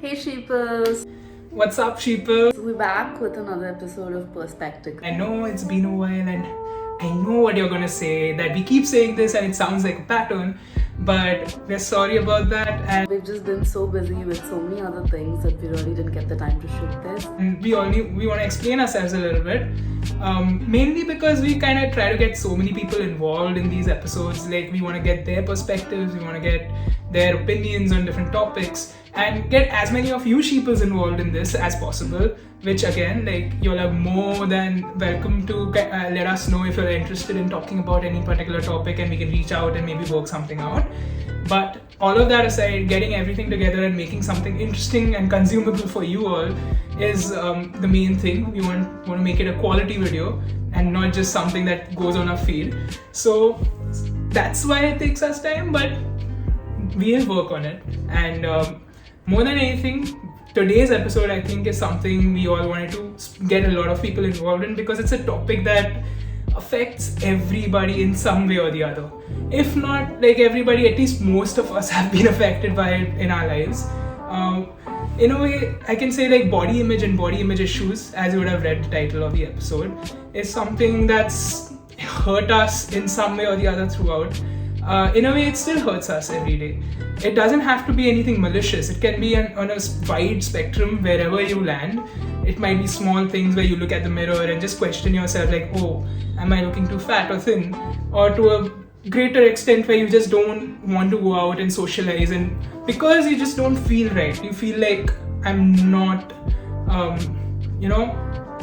Hey Sheeples! What's up, Sheeples? We're back with another episode of Perspectacles. I know it's been a while and I know what you're gonna say, that we keep saying this and it sounds like a pattern, but we're sorry about that, and We've just been so busy with so many other things that we really didn't get the time to shoot this. we want to explain ourselves a little bit. Mainly because we kind of try to get so many people involved in these episodes. Like, we want to get their perspectives, we want to get their opinions on different topics, and get as many of you sheeples involved in this as possible. Which again, like, you'll have more than welcome to let us know if you're interested in talking about any particular topic, and we can reach out and maybe work something out. But all of that aside, getting everything together and making something interesting and consumable for you all is the main thing. We want to make it a quality video and not just something that goes on our feed. So that's why it takes us time, but we'll work on it. And more than anything, today's episode, I think, is something we all wanted to get a lot of people involved in, because it's a topic that affects everybody in some way or the other. If not like everybody, at least most of us have been affected by it in our lives. In a way, I can say like body image and body image issues, as you would have read the title of the episode, is something that's hurt us in some way or the other throughout. In a way, it still hurts us every day. It doesn't have to be anything malicious. It can be on a wide spectrum wherever you land. It might be small things where you look at the mirror and just question yourself like, oh, am I looking too fat or thin? Or to a greater extent where you just don't want to go out and socialize, and because you just don't feel right. You feel like, I'm not,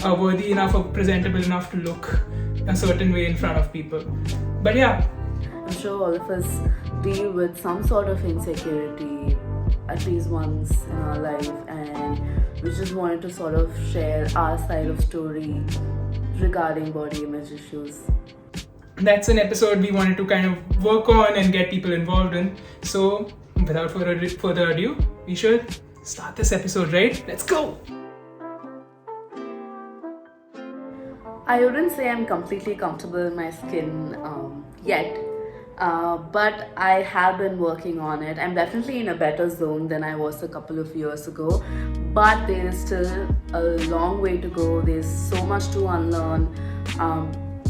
worthy enough or presentable enough to look a certain way in front of people. But yeah, I'm sure all of us deal with some sort of insecurity at least once in our life, and we just wanted to sort of share our side of story regarding body image issues. that's an episode we wanted to kind of work on and get people involved in. So without further ado, we should start this episode, right? Let's go! I wouldn't say I'm completely comfortable in my skin yet, but I have been working on it. I'm definitely in a better zone than I was a couple of years ago, but there is still a long way to go. There's so much to unlearn.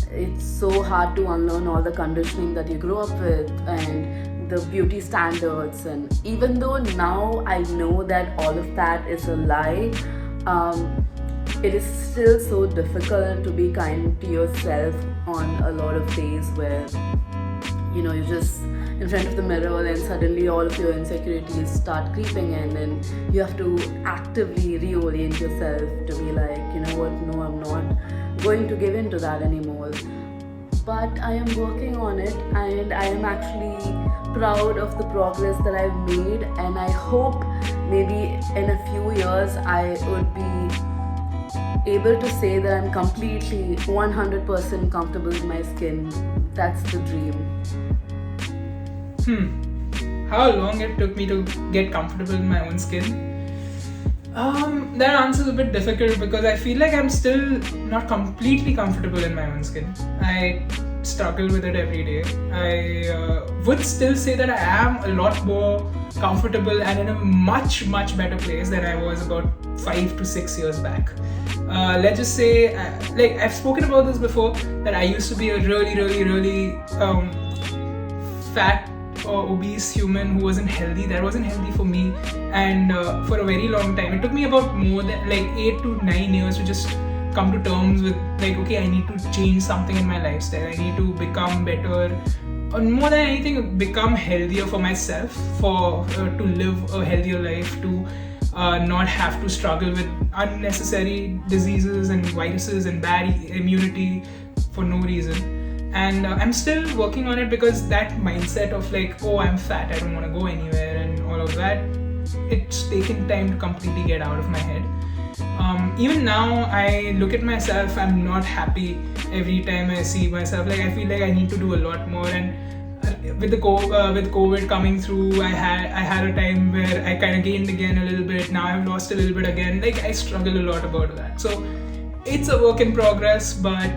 It's so hard to unlearn all the conditioning that you grew up with and the beauty standards, and even though now I know that all of that is a lie, it is still so difficult to be kind to yourself on a lot of days where you're just in front of the mirror and suddenly all of your insecurities start creeping in, and you have to actively reorient yourself to be like, you know what, no, I'm not going to give in to that anymore. But I am working on it, and I am actually proud of the progress that I've made, and I hope maybe in a few years I would be able to say that I'm completely 100% comfortable in my skin. That's the dream. How long it took me to get comfortable in my own skin? That answer is a bit difficult, because I feel like I'm still not completely comfortable in my own skin. I struggle with it every day. I would still say that I am a lot more comfortable and in a much better place than I was about 5 to 6 years back. Let's just say, like I've spoken about this before, that I used to be a really fat or obese human who wasn't healthy. That wasn't healthy for me, and for a very long time, it took me about more than like 8 to 9 years to just come to terms with like, okay, I need to change something in my lifestyle. I need to become better, and more than anything, become healthier for myself, for to live a healthier life, to not have to struggle with unnecessary diseases and viruses and bad immunity for no reason. And I'm still working on it, because that mindset of like, oh, I'm fat, I don't want to go anywhere, and all of that, it's taken time to completely get out of my head. Even now, I look at myself, I'm not happy every time I see myself. Like, I feel like I need to do a lot more, and with COVID coming through, I had a time where I kind of gained again a little bit. Now I've lost a little bit again. Like, I struggle a lot about that. So it's a work in progress, but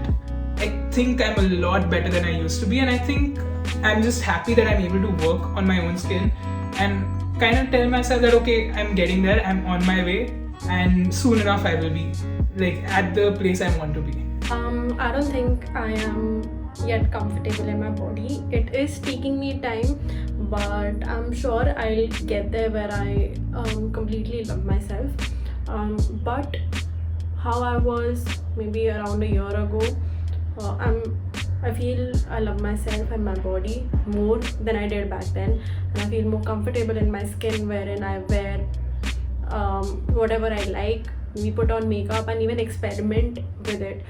I think I'm a lot better than I used to be, and I think I'm just happy that I'm able to work on my own skin. And kind of tell myself that okay, I'm getting there, I'm on my way, and soon enough I will be like at the place I want to be? I don't think I am yet comfortable in my body. It is taking me time, but I'm sure I'll get there where I completely love myself. But how I was maybe around a year ago, I feel I love myself and my body more than I did back then, and I feel more comfortable in my skin, wherein I wear whatever I like. We put on makeup and even experiment with it.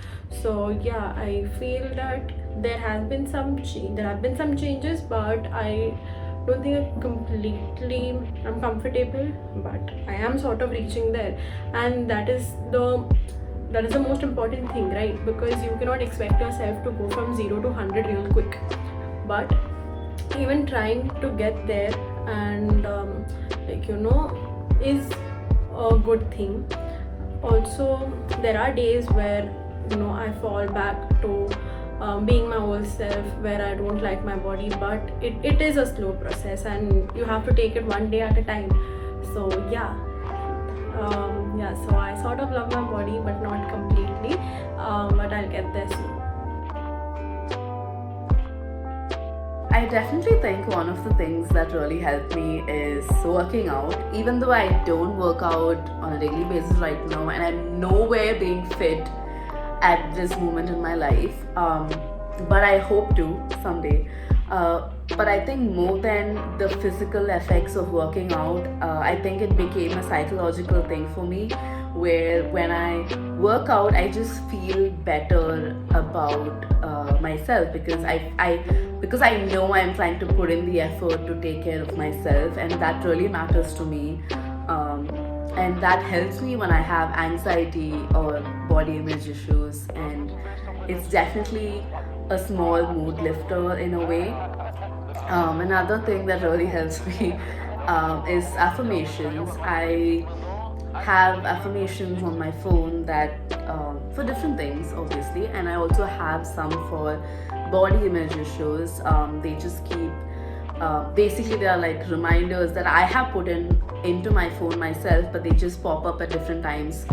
So yeah, I feel that there have been some changes, but I don't think I'm comfortable, but I am sort of reaching there, and that is the most important thing, right? Because you cannot expect yourself to go from 0 to 100 real quick, but even trying to get there and is a good thing. Also, there are days where I fall back to being my old self, where I don't like my body, but it is a slow process and you have to take it one day at a time. So yeah, so I sort of love my body, but not completely, but I'll get there soon. I definitely think one of the things that really helped me is working out. Even though I don't work out on a daily basis right now, and I'm nowhere being fit at this moment in my life, but I hope to someday. But I think more than the physical effects of working out, I think it became a psychological thing for me, where when I work out, I just feel better about myself, because I know I'm trying to put in the effort to take care of myself, and that really matters to me. And that helps me when I have anxiety or body image issues, and it's definitely a small mood lifter in a way. Another thing that really helps me is affirmations. I have affirmations on my phone that for different things, obviously, and I also have some for body image issues. They just keep basically, they are like reminders that I have put into my phone myself, but they just pop up at different times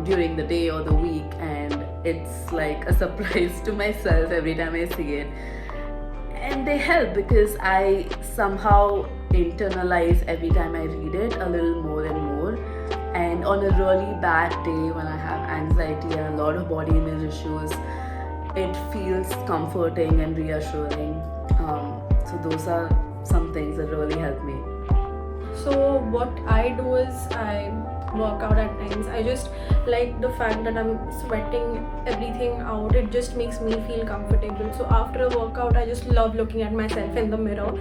during the day or the week, and it's like a surprise to myself every time I see it. And they help because I somehow internalize every time I read it a little more and more. And on a really bad day, when I have anxiety and a lot of body image issues, it feels comforting and reassuring. So those are some things that really help me. So what I do is I work out at times. I just like the fact that I'm sweating everything out. It just makes me feel comfortable. So after a workout, I just love looking at myself in the mirror.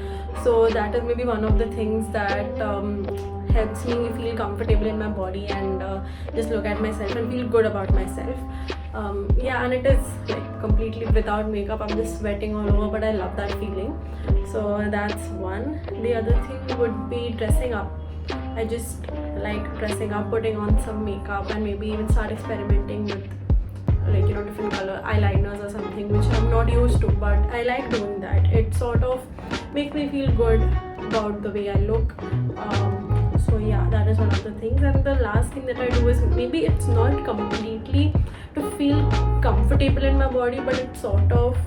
So that is maybe one of the things that helps me feel comfortable in my body, and just look at myself and feel good about myself. And it is like completely without makeup. I'm just sweating all over, but I love that feeling. So that's one. The other thing would be dressing up. I just like dressing up, putting on some makeup, and maybe even start experimenting with different color eyeliners or something, which I'm not used to, but I like doing that. It sort of makes me feel good about the way I look. So yeah, that is one of the things. And the last thing that I do is, maybe it's not completely to feel comfortable in my body, but it sort of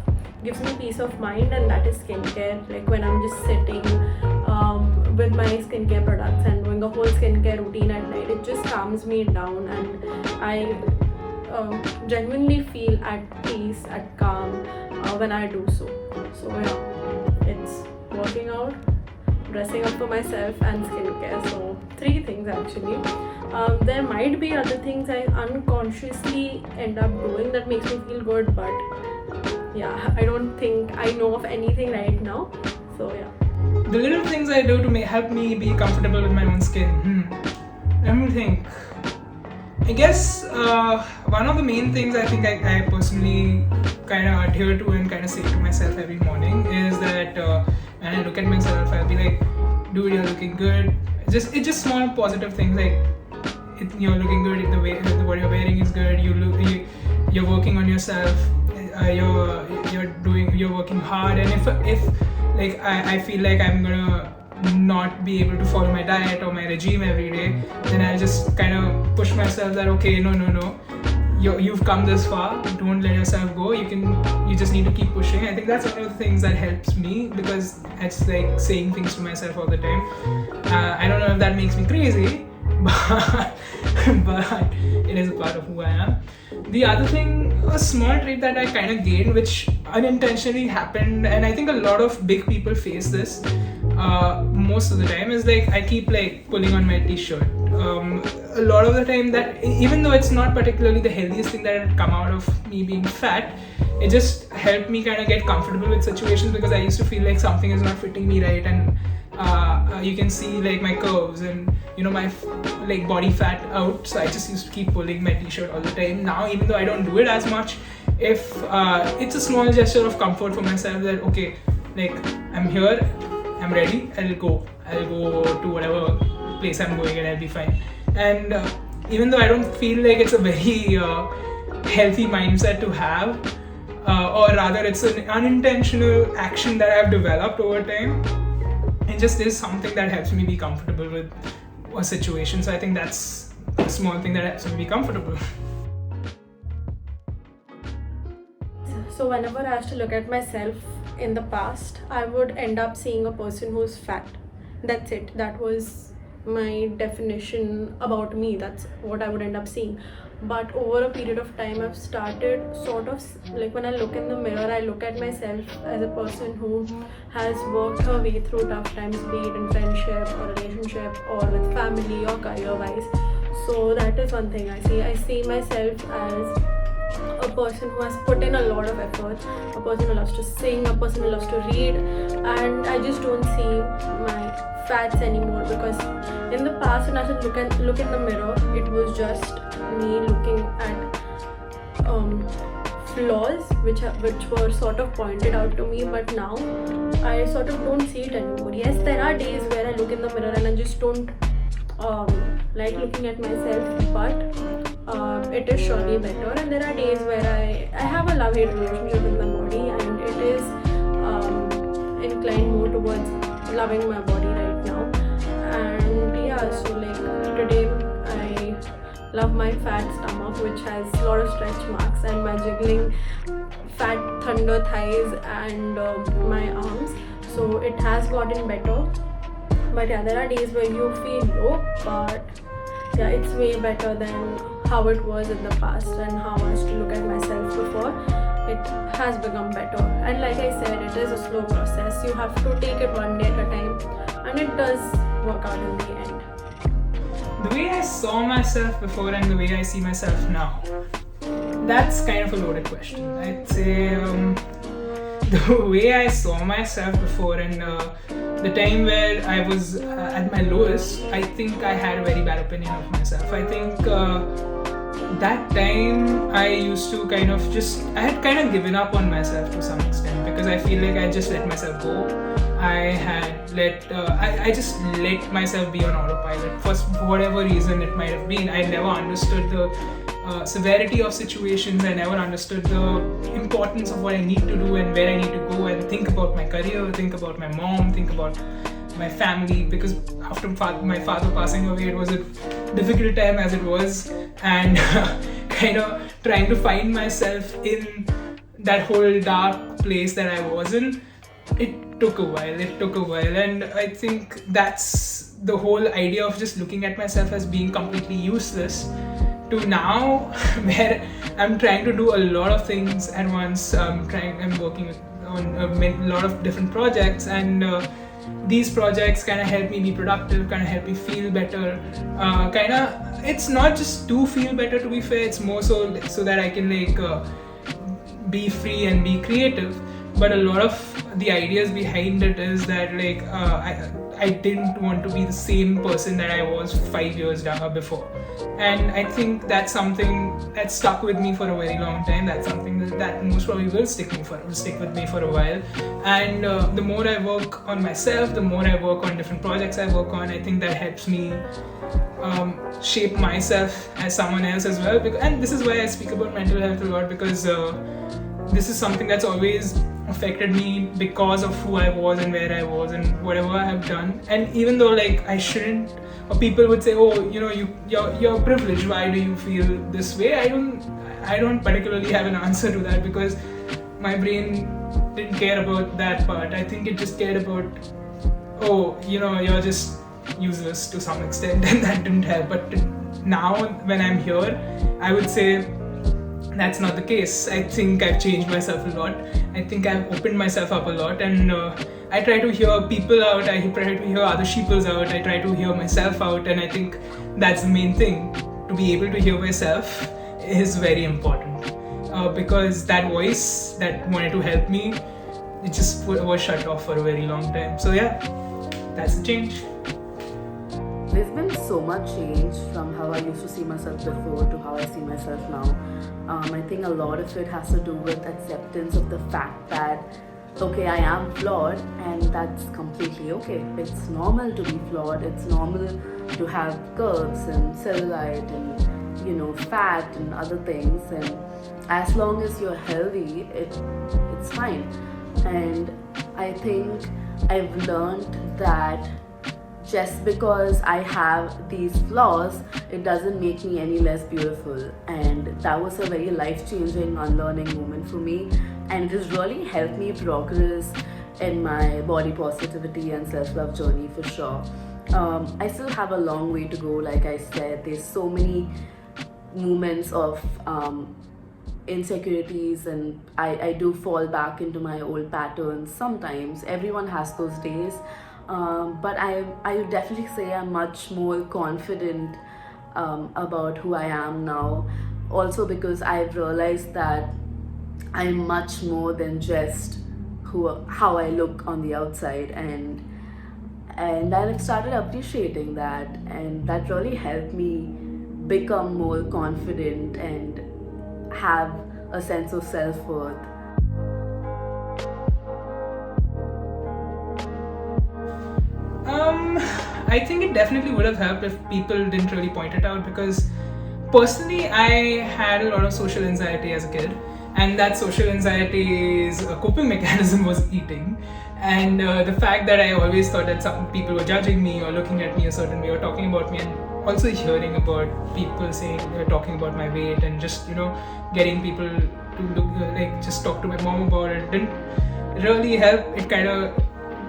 gives me peace of mind, and that is skincare. Like when I'm just sitting with my skincare products and doing a whole skincare routine at night, it just calms me down, and I genuinely feel at peace, at calm when I do so. So yeah, it's working out, dressing up for myself, and skincare. So 3 things actually. There might be other things I unconsciously end up doing that makes me feel good, but yeah, I don't think I know of anything right now. So yeah. The little things I do to help me be comfortable with my own skin. Let me think. I guess one of the main things I think I personally kind of adhere to and kind of say to myself every morning is that when I look at myself, I'll be like, dude, you're looking good. It's just small positive things, like you're looking good, what you're wearing is good, you're working on yourself, you're working hard, and if like I feel like I'm gonna not be able to follow my diet or my regime every day, then I'll just kind of push myself that okay, no, you've come this far, don't let yourself go, you just need to keep pushing. I think that's one of the things that helps me, because it's like saying things to myself all the time. I don't know if that makes me crazy, but it is a part of who I am. The other thing, a small trait that I kind of gained, which unintentionally happened, and I think a lot of big people face this most of the time, is like I keep like pulling on my t-shirt. A lot of the time, that even though it's not particularly the healthiest thing that had come out of me being fat, it just helped me kind of get comfortable with situations, because I used to feel like something is not fitting me right, and you can see like my curves and my like body fat out, so I just used to keep pulling my t-shirt all the time. Now, even though I don't do it as much, if it's a small gesture of comfort for myself, that okay, like I'm here, I'm ready, I'll go to whatever place I'm going and I'll be fine. And even though I don't feel like it's a very healthy mindset to have, or rather it's an unintentional action that I've developed over time, it just is something that helps me be comfortable with a situation. So I think that's a small thing that helps me be comfortable. So whenever I used to look at myself in the past, I would end up seeing a person who's fat. That's it. That was my definition about me. That's what I would end up seeing. But over a period of time, I've started sort of like, when I look in the mirror, I look at myself as a person who has worked her way through tough times, be it in friendship or relationship or with family or career wise. So that is one thing I see. I see myself as a person who has put in a lot of effort, a person who loves to sing, a person who loves to read, and I just don't see my fats anymore, because in the past when I should look in the mirror, it was just me looking at flaws which were sort of pointed out to me, but now I sort of don't see it anymore. Yes, there are days where I look in the mirror and I just don't like looking at myself, but it is surely better. And there are days where I have a love-hate relationship with my body, and it is inclined more towards loving my body right now. And yeah, so like today I love my fat stomach, which has a lot of stretch marks, and my jiggling fat thunder thighs and my arms. So it has gotten better. But yeah, there are days where you feel low, but yeah, it's way better than how it was in the past and how I used to look at myself before. It has become better, and like I said, it is a slow process. You have to take it one day at a time, and it does work out in the end. The way I saw myself before and the way I see myself now, that's kind of a loaded question. I'd say the way I saw myself before and the time where I was at my lowest, I think I had a very bad opinion of myself. I think that time I used to I had kind of given up on myself to some extent, because I feel like I just let myself go. I just let myself be on autopilot for whatever reason it might have been. I never understood the severity of situations. I never understood the importance of what I need to do and where I need to go, and think about my career, think about my mom, think about my family, because after my father passing away, it was a difficult time as it was, and kind of trying to find myself in that whole dark place that I was in. It took a while, and I think that's the whole idea of just looking at myself as being completely useless, to now where I'm trying to do a lot of things at once. I'm working on a lot of different projects, and these projects kind of help me be productive, kind of help me feel better. It's not just to feel better, to be fair, it's more so that I can be free and be creative. But a lot of the ideas behind it is that I didn't want to be the same person that I was 5 years before, and I think that's something that stuck with me for a very long time. That's something that most probably will stick with me for a while. And the more I work on myself, the more I work on different projects I work on, I think that helps me shape myself as someone else as well. And this is why I speak about mental health a lot, because this is something that's always affected me because of who I was and where I was and whatever I have done. And even though like I shouldn't, or people would say, oh, you know, you're privileged, why do you feel this way? I don't particularly have an answer to that, because my brain didn't care about that part. I think it just cared about, oh, you know, you're just useless to some extent, and that didn't help. But now when I'm here, I would say that's not the case. I think I've changed myself a lot. I think I've opened myself up a lot, and I try to hear people out, I try to hear other Sheeples out, I try to hear myself out, and I think that's the main thing. To be able to hear myself is very important, because that voice that wanted to help me, it just was shut off for a very long time. So yeah, that's the change. There's been so much change from how I used to see myself before to how I see myself now. I think a lot of it has to do with acceptance of the fact that, okay, I am flawed, and that's completely okay. It's normal to be flawed. It's normal to have curves and cellulite and, you know, fat and other things. And as long as you're healthy, it's fine. And I think I've learned that just because I have these flaws, it doesn't make me any less beautiful. And that was a very life-changing unlearning moment for me, and it has really helped me progress in my body positivity and self-love journey for sure. I still have a long way to go. Like I said, there's so many moments of insecurities, and I do fall back into my old patterns sometimes. Everyone has those days. But I would definitely say I'm much more confident about who I am now. Also because I've realized that I'm much more than just how I look on the outside, and I've started appreciating that, and that really helped me become more confident and have a sense of self-worth. I think it definitely would have helped if people didn't really point it out, because personally I had a lot of social anxiety as a kid, and that social anxiety's coping mechanism was eating. And the fact that I always thought that some people were judging me or looking at me a certain way or talking about me, and also hearing about people saying, talking about my weight, and just, you know, getting people to look, like just talk to my mom about it, didn't really help. It kind of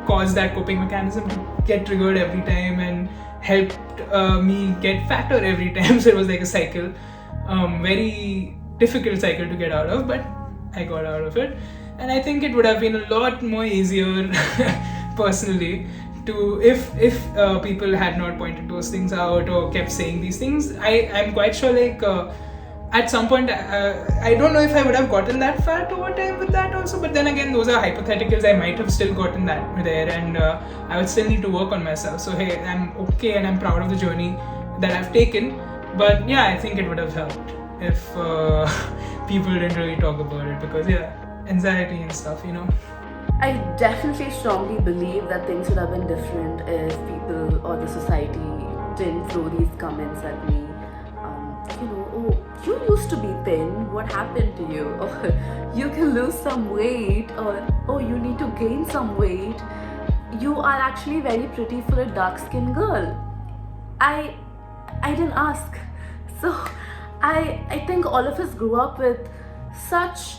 caused that coping mechanism to get triggered every time, and helped me get fatter every time. So it was like a cycle, very difficult cycle to get out of, but I got out of it. And I think it would have been a lot more easier personally to if people had not pointed those things out or kept saying these things. I'm quite sure like at some point, I don't know if I would have gotten that fat over time with that also, but then again, those are hypotheticals. I might have still gotten that there, and I would still need to work on myself. So hey, I'm okay, and I'm proud of the journey that I've taken. But yeah, I think it would have helped if people didn't really talk about it, because yeah, anxiety and stuff, you know. I definitely strongly believe that things would have been different if people or the society didn't throw these comments at me. You know, oh, you used to be thin, what happened to you? Or you can lose some weight, or oh, you need to gain some weight. You are actually very pretty for a dark-skinned girl. I didn't ask. So I think all of us grew up with such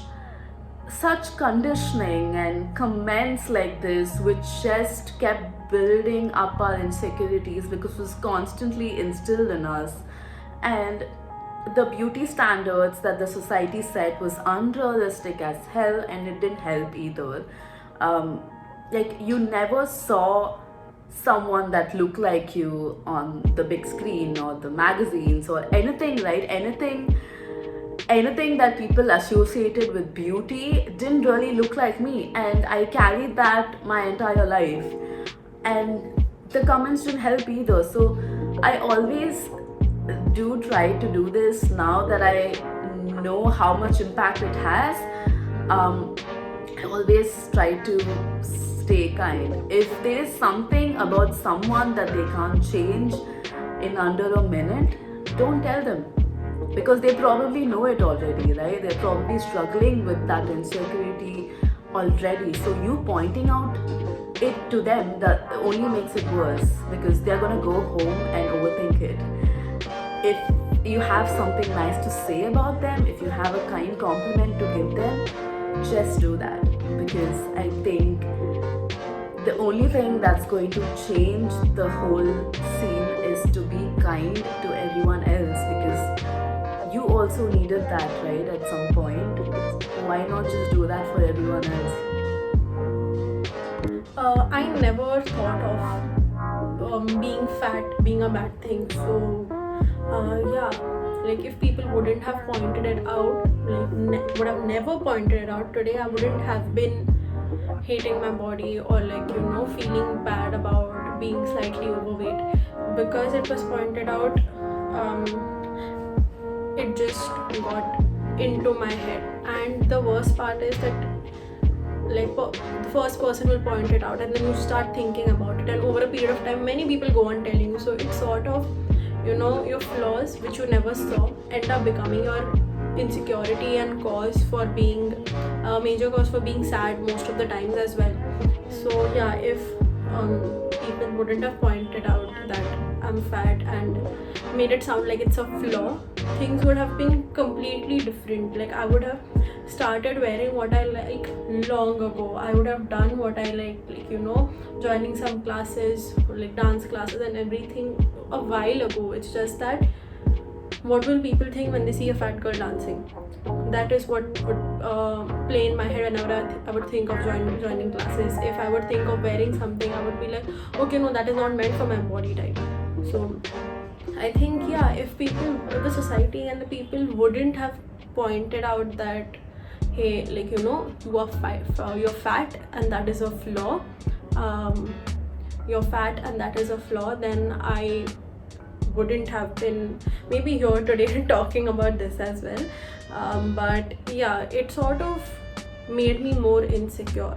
conditioning and comments like this, which just kept building up our insecurities because it was constantly instilled in us. And the beauty standards that the society set was unrealistic as hell, and it didn't help either. Like, you never saw someone that looked like you on the big screen or the magazines or anything, right? Anything that people associated with beauty didn't really look like me, and I carried that my entire life, and the comments didn't help either. So I always do try to do this now that I know how much impact it has. I always try to stay kind. If there is something about someone that they can't change in under a minute, don't tell them. because they probably know it already, right? They're probably struggling with that insecurity already. So you pointing out it to them that only makes it worse, because they're gonna go home and overthink it. If you have something nice to say about them, if you have a kind compliment to give them, just do that, because I think the only thing that's going to change the whole scene is to be kind to everyone else, because you also needed that, right, at some point. Why not just do that for everyone else? I never thought of being fat being a bad thing. So yeah, like if people wouldn't have pointed it out, like would have never pointed it out today, I wouldn't have been hating my body or like feeling bad about being slightly overweight, because it was pointed out. It just got into my head, and the worst part is that like the first person will point it out and then you start thinking about it, and over a period of time many people go on telling you. So it's sort of your flaws which you never saw end up becoming your insecurity and cause for being a major cause for being sad most of the times as well. So yeah, if people wouldn't have pointed out that I'm fat and made it sound like it's a flaw, things would have been completely different. Like I would have started wearing what I like long ago. I would have done what I like joining some classes, like dance classes and everything a while ago. It's just that what will people think when they see a fat girl dancing? That is what would play in my head whenever I would think of joining classes. If I would think of wearing something, I would be like, okay, no, that is not meant for my body type. So I think, yeah, if the society and the people wouldn't have pointed out that, hey, like you're fat and that is a flaw, you're fat and that is a flaw, then I wouldn't have been maybe here today talking about this as well. But yeah, it sort of made me more insecure.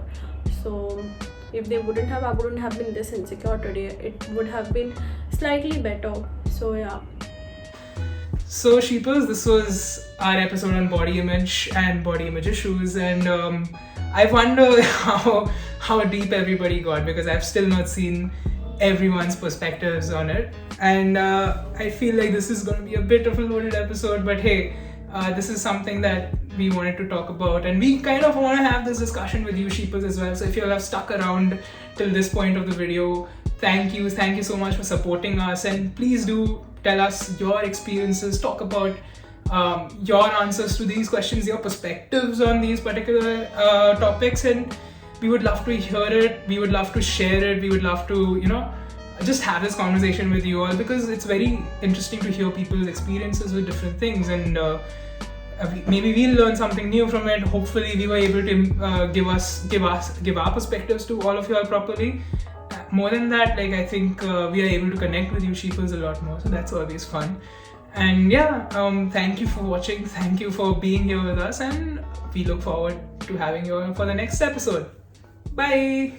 So if they wouldn't have, I wouldn't have been this insecure today. It would have been slightly better. So yeah. So Sheeples, this was our episode on body image and body image issues, and I wonder how deep everybody got, because I've still not seen everyone's perspectives on it, and I feel like this is going to be a bit of a loaded episode, but hey, this is something that we wanted to talk about, and we kind of want to have this discussion with you, Sheeples, as well. So if you all have stuck around till this point of the video, thank you so much for supporting us, and please do tell us your experiences, talk about your answers to these questions, your perspectives on these particular topics, and we would love to hear it, we would love to share it, we would love to just have this conversation with you all, because it's very interesting to hear people's experiences with different things, and maybe we'll learn something new from it. Hopefully we were able to give our perspectives to all of you all properly. More than that, like I think we are able to connect with you Sheeples a lot more, so that's always fun. And yeah, thank you for watching, thank you for being here with us, and we look forward to having you for the next episode. Bye.